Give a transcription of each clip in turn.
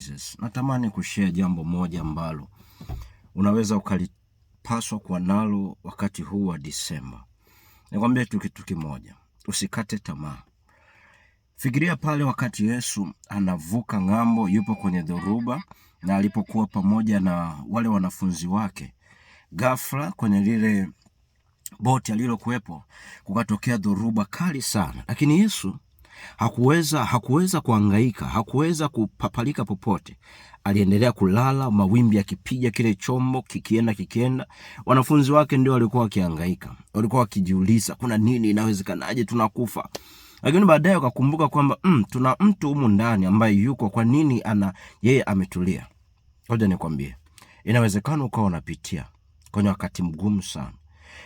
Jesus. Natamani kushare jambo moja ambalo unaweza ukalipaswa kuwa nalo wakati huu wa Disemba. Nikwambie tu kitu kimoja, usikate tamaa. Fikiria pale wakati Yesu anavuka ng'ambo, yupo kwenye dhoruba na alipokuwa pamoja na wale wanafunzi wake. Ghafla kwenye lile boti alilokuwepo kukatokea dhoruba kali sana. Lakini Yesu hakuweza kuhangaika, hakuweza kupapalika popote. Aliendelea kulala, mawimbi yakipiga kile chombo kikienda. Wanafunzi wake ndio walikuwa wakihangaika. Walikuwa wakijiuliza, kuna nini, inawezekanaje tunakufa? Lakini baadaye wakakumbuka kwamba tuna mtu humu ndani ambaye yuko, kwa nini yeye ametulia? Ngoja nikwambie, inawezekana ukawa unapitia kwenye wakati mgumu sana.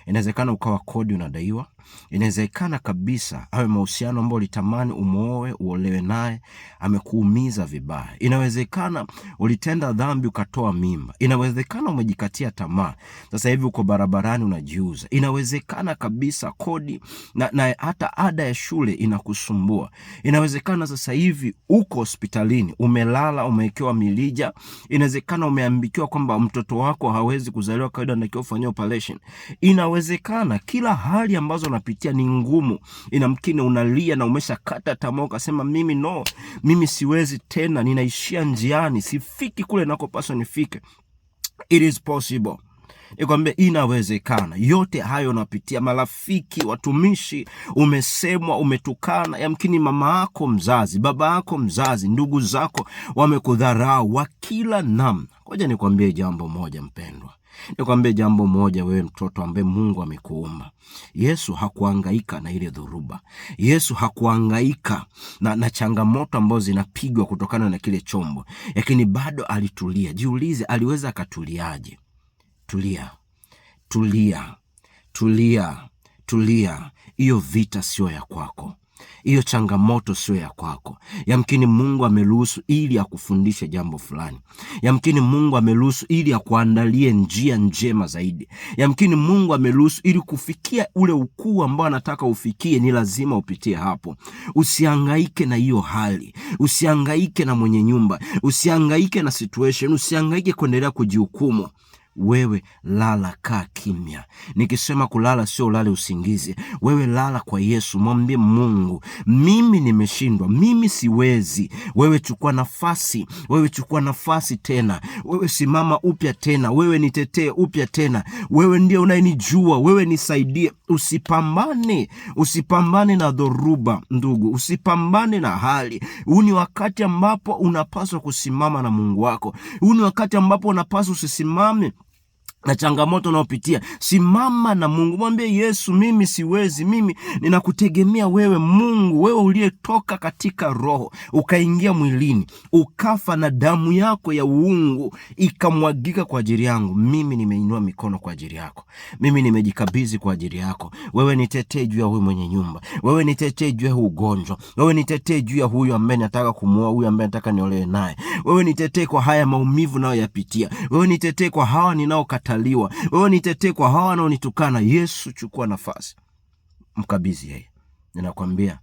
Inawezekana ukawa kodi unadaiwa. Inawezekana kabisa awe mahusiano ambao ulitamani umuoe, uolewe naye amekuumiza vibaya. Inawezekana ulitenda dhambi ukatoa mimba. Inawezekana umejikatia tamaa, sasa hivi uko barabarani unajiuza. Inawezekana kabisa kodi na hata ada ya shule inakusumbua. Inawezekana sasa hivi uko hospitalini, umelala, umewekewa milija. Inawezekana umeambikiwa kwamba mtoto wako hawezi kuzaliwa kawaida, anatakiwa ufanywe operation. Inawezekana kila hali ambazo unapitia ni ngumu. Inamkini unalia na umeshakata tamaa, ukasema mimi siwezi tena, ninaishia njiani, sifiki kule nakopaswa nifike. It is possible. Nikwambia inawezekana. Yote hayo unapitia, marafiki, watumishi, umesemwa, umetukana, yamkini mama yako mzazi, baba yako mzazi, ndugu zako wamekudharau wa kila namna. Ngoja nikwambie jambo moja mpendwa. Nikwambie jambo moja, wewe mtoto ambaye Mungu amekuumba. Yesu hakuhangaika na ile dhoruba. Yesu hakuhangaika na changamoto ambazo zinapigwa kutokana na kile chombo. Lakini bado alitulia. Jiulize, aliweza akatuliaje? Tulia. Hiyo vita sio ya kwako. Hiyo changamoto sio ya kwako. Yamkini Mungu ameruhusu ili akufundishe jambo fulani. Yamkini Mungu ameruhusu ili akuandalie njia njema zaidi. Yamkini Mungu ameruhusu ili kufikia ule ukuu ambao anataka ufikie, ni lazima upitie hapo. Usihangaike na hiyo hali. Usihangaike na mwenye nyumba. Usihangaike na situation. Usihangaike kuendelea kujihukumu. Wewe lala, kaa kimya. Nikisema kulala sio ulale usingizi. Wewe lala kwa Yesu, mwambie Mungu, mimi nimeshindwa, mimi siwezi. Wewe chukua nafasi tena. Wewe simama upya tena. Wewe nitetee upya tena. Wewe ndiye unayenijua. Wewe nisaidie. Usipambane na dhoruba ndugu. Usipambane na hali. Huu ni wakati ambapo unapaswa kusimama na Mungu wako. Huu ni wakati ambapo unapaswa usisimame na changamoto unayopitia. Simama na Mungu. Mwambie Yesu, mimi siwezi. Mimi ninakutegemea wewe Mungu. Wewe uliyetoka katika roho, ukaingia mwilini, ukafa na damu yako ya uungu ikamwagika kwa ajili yangu. Mimi nimeinua mikono kwa ajili yako. Mimi nimejikabidhi kwa ajili yako. Wewe nitetee juu ya huyu mwenye nyumba. Wewe nitetee juu ya ugonjwa. Wewe nitetee juu ya huyu ambaye nataka kumuoa, huyu ambaye nataka niolewe naye. Wewe nitetee kwa haya maumivu nayoyapitia. Wewe nitetee kwa hawa ninaokata. Wewe nitetee kwa hawa wanaonitukana. Yesu, chukua nafasi. Mkabidhi yeye. Ninakwambia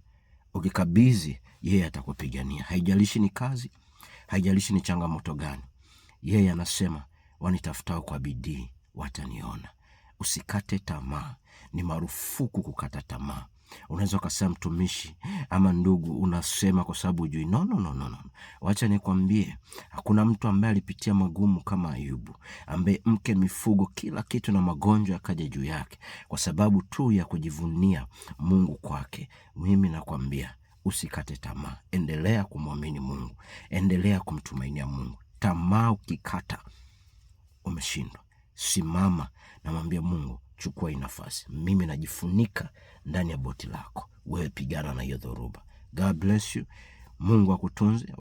ukikabidhi yeye atakupigania. Haijalishi ni kazi, haijalishi ni changamoto gani. Yeye anasema wanitafutao kwa bidii wataniona. Usikate tamaa. Ni marufuku kukata tamaa. Unaweza ukasema mtumishi ama ndugu unasema kwa sababu hujui. No. Wacha nikwambie, hakuna mtu ambaye alipitia magumu kama Ayubu, ambaye mke, mifugo, kila kitu na magonjwa yakaja juu yake kwa sababu tu ya kujivunia Mungu kwake. Mimi nakwambia usikate tamaa. Endelea kumwamini Mungu. Endelea kumtumainia Mungu. Tamaa ukikata, umeshindwa. Simama na mwambie Mungu, chukua hii nafasi. Mimi najifunika ndani ya boti lako. Wewe pigana na hiyo dhoruba. God bless you. Mungu akutunze.